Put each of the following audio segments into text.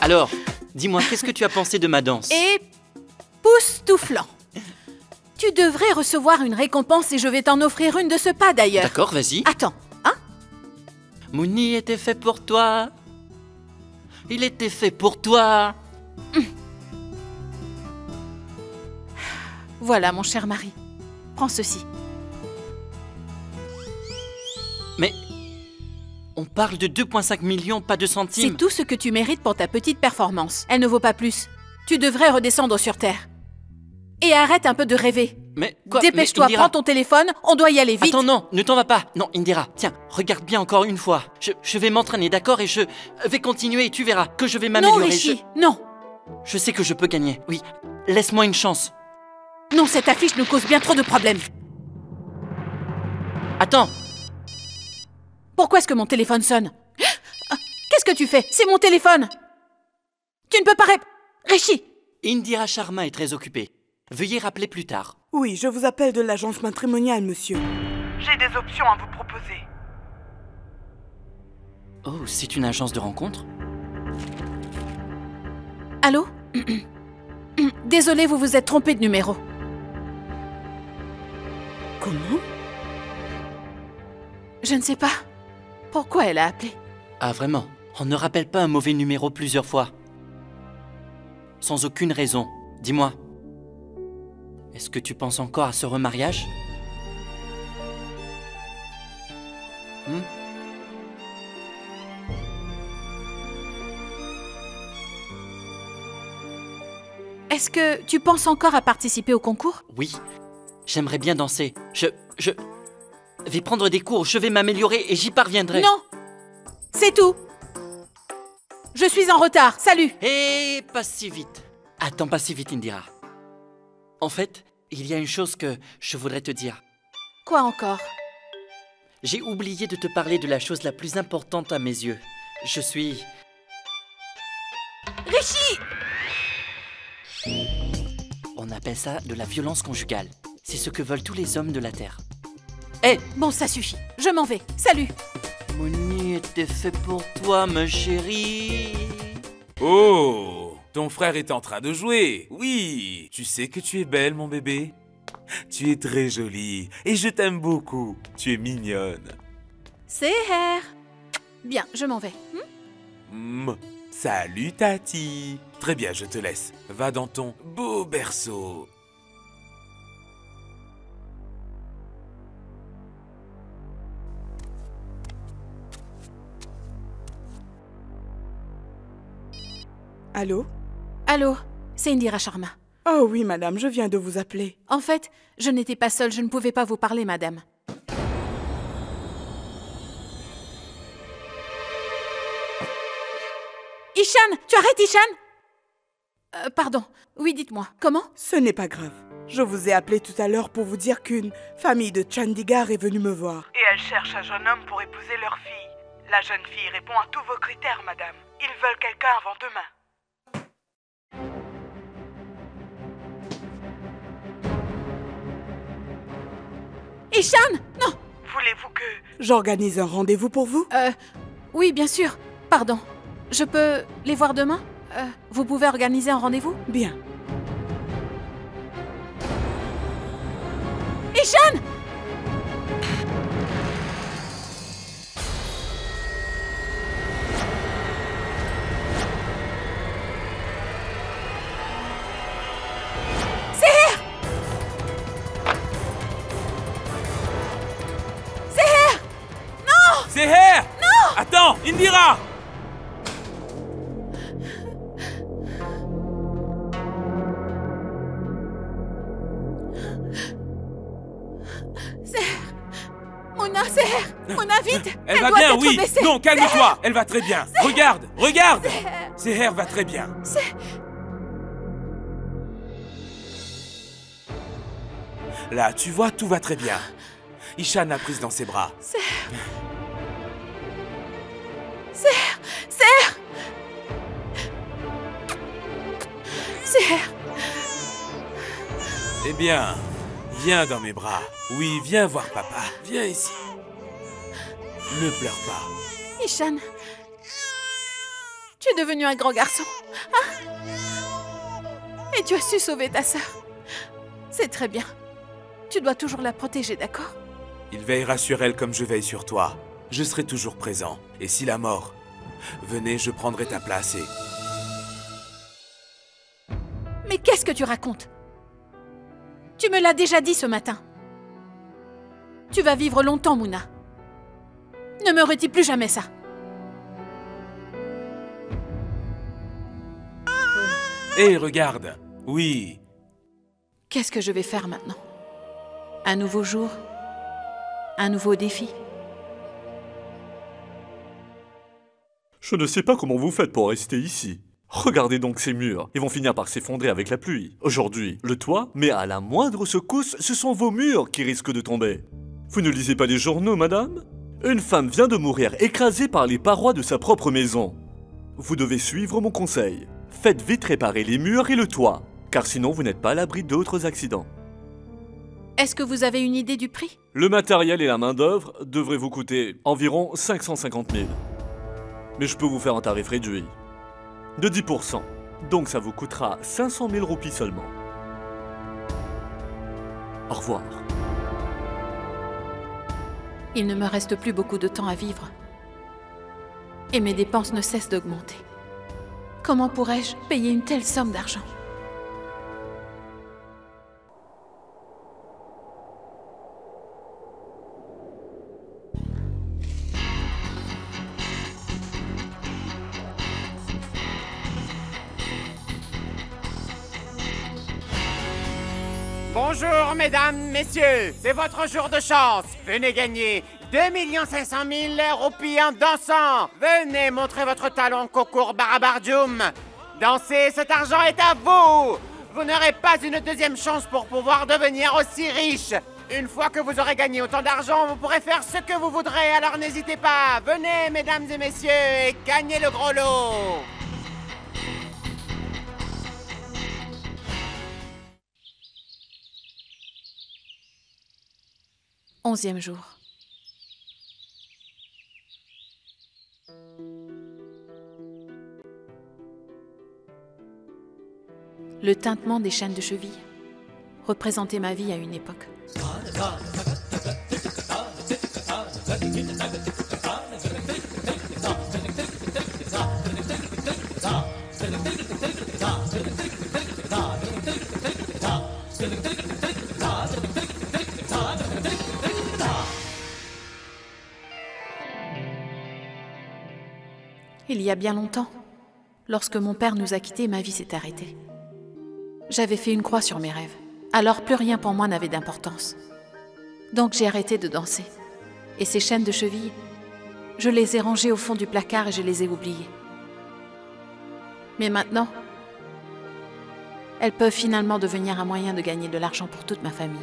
Alors, dis-moi, qu'est-ce que tu as pensé de ma danse? Époustouflant. Tu devrais recevoir une récompense et je vais t'en offrir une de ce pas d'ailleurs. D'accord, vas-y. Attends, hein? Mouni était fait pour toi. Il était fait pour toi. Voilà, mon cher mari. Prends ceci. Mais on parle de 2,5 millions, pas de centimes. C'est tout ce que tu mérites pour ta petite performance. Elle ne vaut pas plus. Tu devrais redescendre sur Terre. Et arrête un peu de rêver. Mais quoi? Dépêche-toi, Mais Indira... prends ton téléphone, on doit y aller vite. Attends, non, ne t'en va pas. Non, Indira, tiens, regarde bien encore une fois. Je vais m'entraîner, d'accord? Et je vais continuer et tu verras que je vais Non, m'améliorer. Rishi, non. Je sais que je peux gagner, oui. Laisse-moi une chance. Non, cette affiche nous cause bien trop de problèmes. Attends. Pourquoi est-ce que mon téléphone sonne? Qu'est-ce que tu fais? C'est mon téléphone. Tu ne peux pas Rishi! Indira Sharma est très occupée. Veuillez rappeler plus tard. Oui, je vous appelle de l'agence matrimoniale, monsieur. J'ai des options à vous proposer. Oh, c'est une agence de rencontre? Allô? Désolé, vous vous êtes trompé de numéro. Comment? Je ne sais pas. Pourquoi elle a appelé? Ah, vraiment? On ne rappelle pas un mauvais numéro plusieurs fois. Sans aucune raison. Dis-moi. Est-ce que tu penses encore à ce remariage? Est-ce que tu penses encore à participer au concours? Oui. J'aimerais bien danser. Je vais prendre des cours, je vais m'améliorer et j'y parviendrai. Non! C'est tout! Je suis en retard, salut! Hé, pas si vite. Attends, pas si vite, Indira. En fait, il y a une chose que je voudrais te dire. Quoi encore? J'ai oublié de te parler de la chose la plus importante à mes yeux. Je suis... Rishi! On appelle ça de la violence conjugale. C'est ce que veulent tous les hommes de la Terre. Hé! Bon, ça suffit. Je m'en vais. Salut! Mouni était fait pour toi, ma chérie. Oh, ton frère est en train de jouer. Oui, tu sais que tu es belle, mon bébé. Tu es très jolie et je t'aime beaucoup. Tu es mignonne. Seher! Bien, je m'en vais. Salut, Tati. Très bien, je te laisse. Va dans ton beau berceau. Allô? Allô, c'est Indira Sharma. Oh oui, madame, je viens de vous appeler. En fait, je n'étais pas seule, je ne pouvais pas vous parler, madame. Ishan! Tu arrêtes, Ishan? Pardon. Oui, dites-moi. Comment? Ce n'est pas grave. Je vous ai appelé tout à l'heure pour vous dire qu'une famille de Chandigarh est venue me voir. Et elle cherche un jeune homme pour épouser leur fille. La jeune fille répond à tous vos critères, madame. Ils veulent quelqu'un avant demain. Ishan! Non! Voulez-vous que j'organise un rendez-vous pour vous? Oui, bien sûr. Pardon. Je peux les voir demain? Vous pouvez organiser un rendez-vous? Bien. Ishan! Seher! Non! Attends, Indira! Seher! Mona, vite! Elle va doit bien, être oui! blessée. Non, calme-toi! Elle va très bien! Regarde! Regarde! Seher va très bien! Là, tu vois, tout va très bien. Ishan l'a prise dans ses bras. Seher! Eh bien, viens dans mes bras. Oui, viens voir papa. Viens ici. Ne pleure pas. Ishan, tu Tu es devenu un grand garçon. Hein? Et tu as su sauver ta sœur. C'est très bien. Tu dois toujours la protéger, d'accord? Il veillera sur elle comme je veille sur toi. Je serai toujours présent. Et si la mort venait, je prendrai ta place et... Mais qu'est-ce que tu racontes? Tu me l'as déjà dit ce matin. Tu vas vivre longtemps, Mouna. Ne me redis plus jamais ça. Hé, regarde. Oui. Qu'est-ce que je vais faire maintenant? Un nouveau jour? Un nouveau défi? Je ne sais pas comment vous faites pour rester ici. Regardez donc ces murs, ils vont finir par s'effondrer avec la pluie. Aujourd'hui, le toit, mais à la moindre secousse, ce sont vos murs qui risquent de tomber. Vous ne lisez pas les journaux, madame? Une femme vient de mourir écrasée par les parois de sa propre maison. Vous devez suivre mon conseil. Faites vite réparer les murs et le toit, car sinon vous n'êtes pas à l'abri d'autres accidents. Est-ce que vous avez une idée du prix? Le matériel et la main-d'œuvre devraient vous coûter environ 550 000. Mais je peux vous faire un tarif réduit. De 10%. Donc ça vous coûtera 500 000 roupies seulement. Au revoir. Il ne me reste plus beaucoup de temps à vivre. Et mes dépenses ne cessent d'augmenter. Comment pourrais-je payer une telle somme d'argent? Bonjour mesdames, messieurs, c'est votre jour de chance. Venez gagner 2 500 000 roupies en dansant. Venez montrer votre talent au concours Barabardium. Dansez, cet argent est à vous. Vous n'aurez pas une deuxième chance pour pouvoir devenir aussi riche. Une fois que vous aurez gagné autant d'argent, vous pourrez faire ce que vous voudrez, alors n'hésitez pas. Venez mesdames et messieurs et gagnez le gros lot. 11e jour. Le tintement des chaînes de cheville représentait ma vie à une époque. Il y a bien longtemps, lorsque mon père nous a quittés, ma vie s'est arrêtée. J'avais fait une croix sur mes rêves, alors plus rien pour moi n'avait d'importance. Donc j'ai arrêté de danser. Et ces chaînes de cheville, je les ai rangées au fond du placard et je les ai oubliées. Mais maintenant, elles peuvent finalement devenir un moyen de gagner de l'argent pour toute ma famille.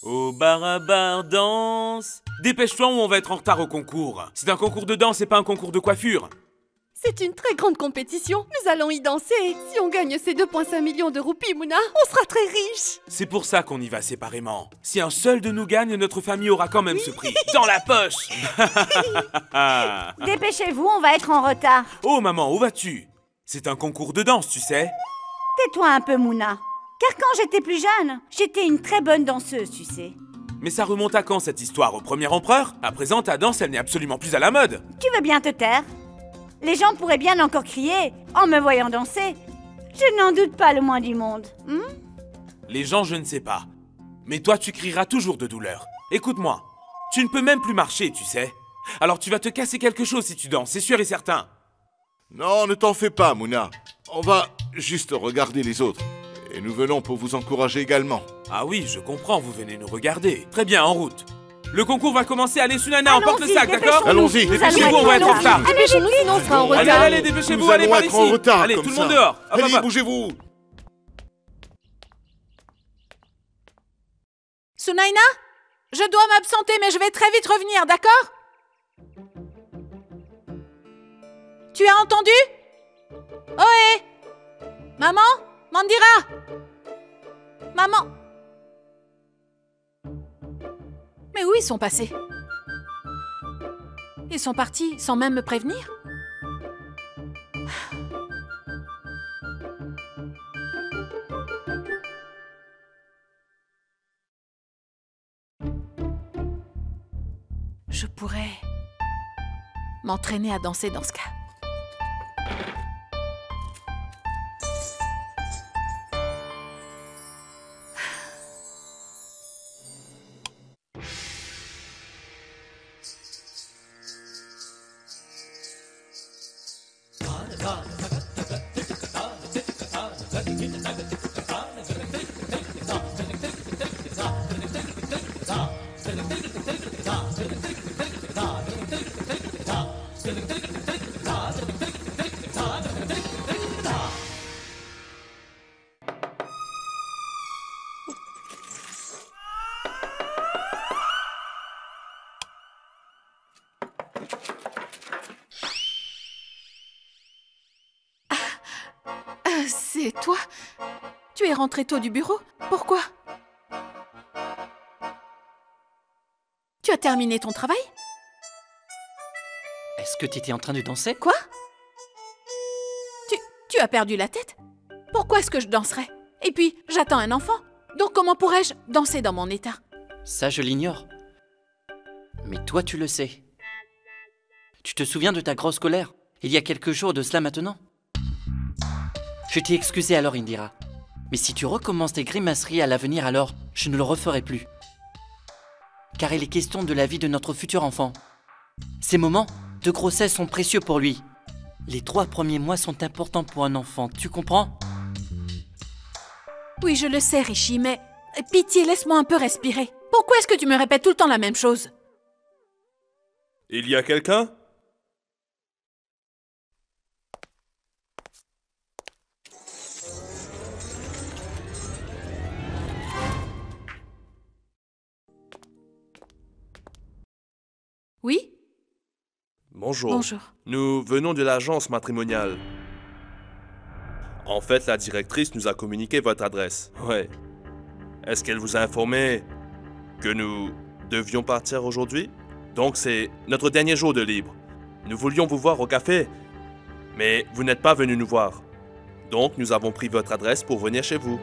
Au Barabar danse. Dépêche-toi ou on va être en retard au concours. C'est un concours de danse et pas un concours de coiffure. C'est une très grande compétition. Nous allons y danser. Si on gagne ces 2,5 millions de roupies, Mouna, on sera très riche. C'est pour ça qu'on y va séparément. Si un seul de nous gagne, notre famille aura quand même ce prix. Dans la poche. Dépêchez-vous, on va être en retard. Oh maman, où vas-tu? C'est un concours de danse, tu sais. Tais-toi un peu, Mouna. Car quand j'étais plus jeune, j'étais une très bonne danseuse, tu sais. Mais ça remonte à quand cette histoire? Au premier empereur? À présent, ta danse, elle n'est absolument plus à la mode. Tu veux bien te taire? Les gens pourraient bien encore crier en me voyant danser. Je n'en doute pas le moins du monde. Les gens, je ne sais pas. Mais toi, tu crieras toujours de douleur. Écoute-moi, tu ne peux même plus marcher, tu sais. Alors tu vas te casser quelque chose si tu danses, c'est sûr et certain. Non, ne t'en fais pas, Mouna. On va juste regarder les autres. Et nous venons pour vous encourager également. Ah oui, je comprends, vous venez nous regarder. Très bien, en route. Le concours va commencer. Allez, Sunana, emporte le sac, d'accord? Allons-y. Dépêchez-vous, on va être en retard. Dépêchez-nous, sinon on sera en retard. Allez, dépêchez-vous, Nous allez allons par être en ici. retard Allez, comme tout le ça. monde dehors. Hop, Allez, hop, hop. bougez-vous. Sunaina, je dois m'absenter, mais je vais très vite revenir, d'accord? Tu as entendu? Ohé! Maman? Mandira? Maman? Mais où ils sont passés? Ils sont partis sans même me prévenir? Je pourrais m'entraîner à danser dans ce cas. C'est toi? Tu es rentré tôt du bureau? Pourquoi? Tu as terminé ton travail? Est-ce que tu étais en train de danser? Quoi? Tu as perdu la tête? Pourquoi est-ce que je danserais? Et puis, j'attends un enfant. Donc comment pourrais-je danser dans mon état? Ça, je l'ignore. Mais toi, tu le sais. Tu te souviens de ta grosse colère, il y a quelques jours de cela maintenant? Je t'ai excusé alors, Indira. Mais si tu recommences tes grimaceries à l'avenir, alors je ne le referai plus. Car il est question de la vie de notre futur enfant. Ces moments de grossesse sont précieux pour lui. Les 3 premiers mois sont importants pour un enfant, tu comprends? Oui, je le sais, Rishi, mais pitié, laisse-moi un peu respirer. Pourquoi est-ce que tu me répètes tout le temps la même chose? Il y a quelqu'un? Oui? Bonjour. Bonjour. Nous venons de l'agence matrimoniale. En fait, la directrice nous a communiqué votre adresse. Ouais. Est-ce qu'elle vous a informé que nous devions partir aujourd'hui? Donc c'est notre dernier jour de libre. Nous voulions vous voir au café, mais vous n'êtes pas venu nous voir. Donc nous avons pris votre adresse pour venir chez vous.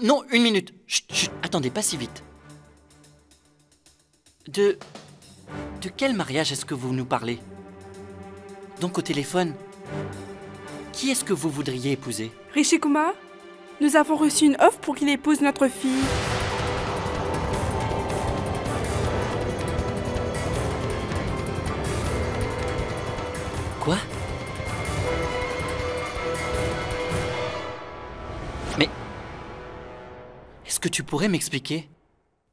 Non, une minute. Chut, chut, attendez, pas si vite. De quel mariage est-ce que vous nous parlez? Donc au téléphone, qui est-ce que vous voudriez épouser? Rishi Kumar, nous avons reçu une offre pour qu'il épouse notre fille. Quoi? Mais est-ce que tu pourrais m'expliquer?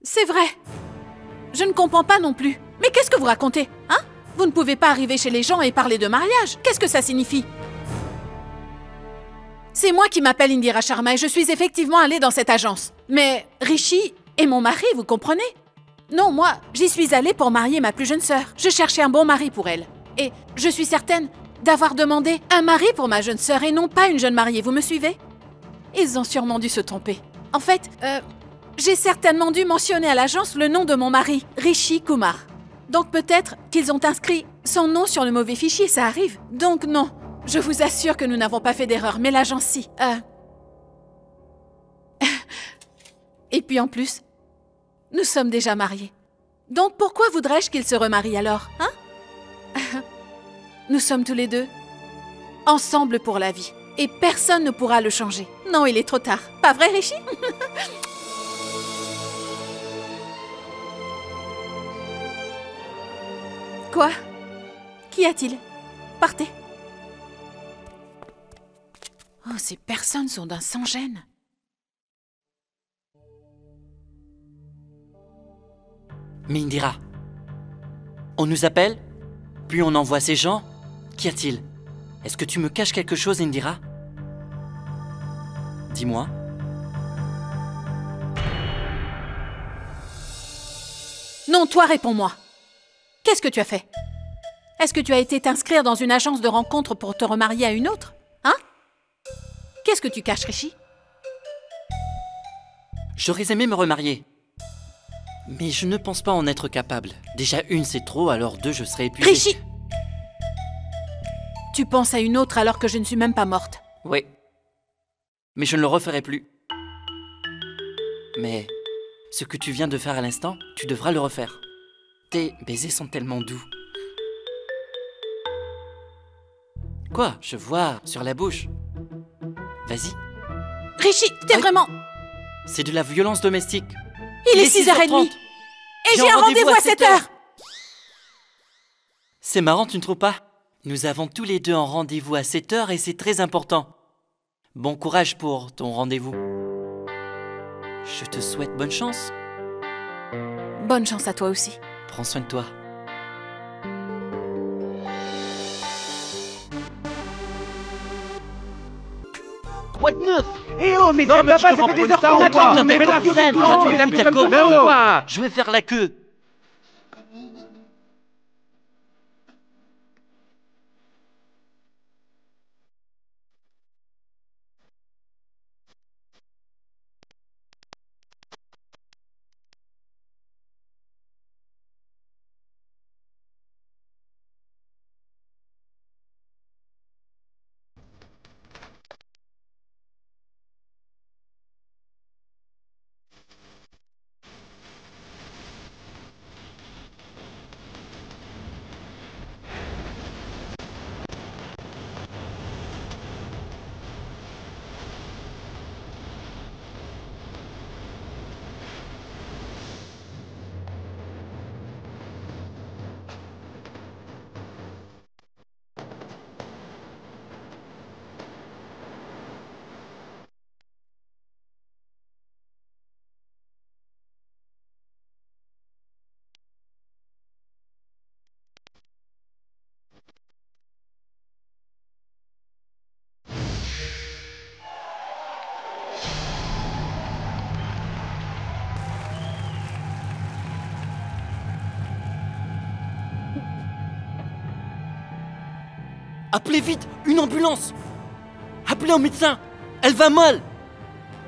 C'est vrai. Je ne comprends pas non plus. Mais qu'est-ce que vous racontez, hein? Vous ne pouvez pas arriver chez les gens et parler de mariage. Qu'est-ce que ça signifie? C'est moi qui m'appelle Indira Sharma et je suis effectivement allée dans cette agence. Mais Rishi est mon mari, vous comprenez? Non, moi, j'y suis allée pour marier ma plus jeune sœur. Je cherchais un bon mari pour elle. Et je suis certaine d'avoir demandé un mari pour ma jeune sœur et non pas une jeune mariée, vous me suivez? Ils ont sûrement dû se tromper. En fait, j'ai certainement dû mentionner à l'agence le nom de mon mari, Rishi Kumar. Donc peut-être qu'ils ont inscrit son nom sur le mauvais fichier, ça arrive. Donc non, je vous assure que nous n'avons pas fait d'erreur, mais l'agence si. Et puis en plus, nous sommes déjà mariés. Donc pourquoi voudrais-je qu'il se remarie alors, hein? Nous sommes tous les deux ensemble pour la vie. Et personne ne pourra le changer. Non, il est trop tard. Pas vrai, Rishi? Quoi? Qu'y a-t-il? Partez. Oh, ces personnes sont d'un sans-gêne. Mais Indira, on nous appelle, puis on envoie ces gens. Qu'y a-t-il? Est-ce que tu me caches quelque chose, Indira? Dis-moi. Non, toi, réponds-moi. Qu'est-ce que tu as fait? Est-ce que tu as été t'inscrire dans une agence de rencontre pour te remarier à une autre? Hein? Qu'est-ce que tu caches, Rishi? J'aurais aimé me remarier. Mais je ne pense pas en être capable. Déjà une c'est trop, alors deux je serai épuisé. Rishi! Tu penses à une autre alors que je ne suis même pas morte. Oui. Mais je ne le referai plus. Mais ce que tu viens de faire à l'instant, tu devras le refaire. Tes baisers sont tellement doux. Quoi? Je vois, sur la bouche. Vas-y. Rishi, t'es vraiment... C'est de la violence domestique. Il est 6h30. Et j'ai un rendez-vous à 7h. C'est marrant, tu ne trouves pas? Nous avons tous les deux un rendez-vous à 7h et c'est très important. Bon courage pour ton rendez-vous. Je te souhaite bonne chance. Bonne chance à toi aussi. Prends soin de toi. Quoi de neuf? Eh oh, mais non, mais ça fait des heures qu'on attend. Non, mais la scène, tu vas me faire comment? Je vais faire la queue. Appelez vite une ambulance. Appelez un médecin. Elle va mal.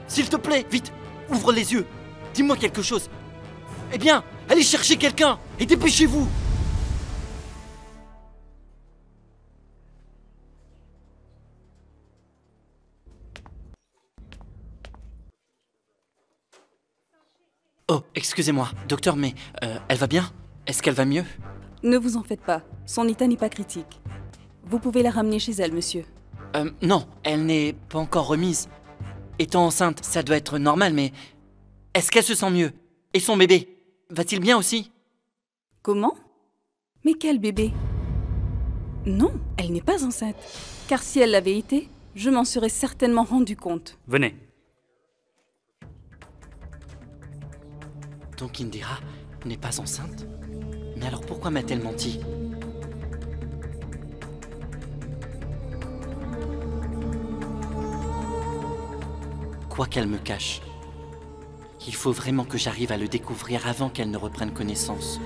S'il te plaît, vite, ouvre les yeux. Dis-moi quelque chose. Eh bien, allez chercher quelqu'un et dépêchez-vous. Oh, excusez-moi, docteur, mais elle va bien? Est-ce qu'elle va mieux? Ne vous en faites pas, son état n'est pas critique. Vous pouvez la ramener chez elle, monsieur. Non, elle n'est pas encore remise. Étant enceinte, ça doit être normal, mais... Est-ce qu'elle se sent mieux? Et son bébé? Va-t-il bien aussi? Comment? Mais quel bébé? Non, elle n'est pas enceinte. Car si elle l'avait été, je m'en serais certainement rendu compte. Venez. Donc Indira n'est pas enceinte? Mais alors pourquoi m'a-t-elle menti? Quoi qu'elle me cache, il faut vraiment que j'arrive à le découvrir avant qu'elle ne reprenne connaissance.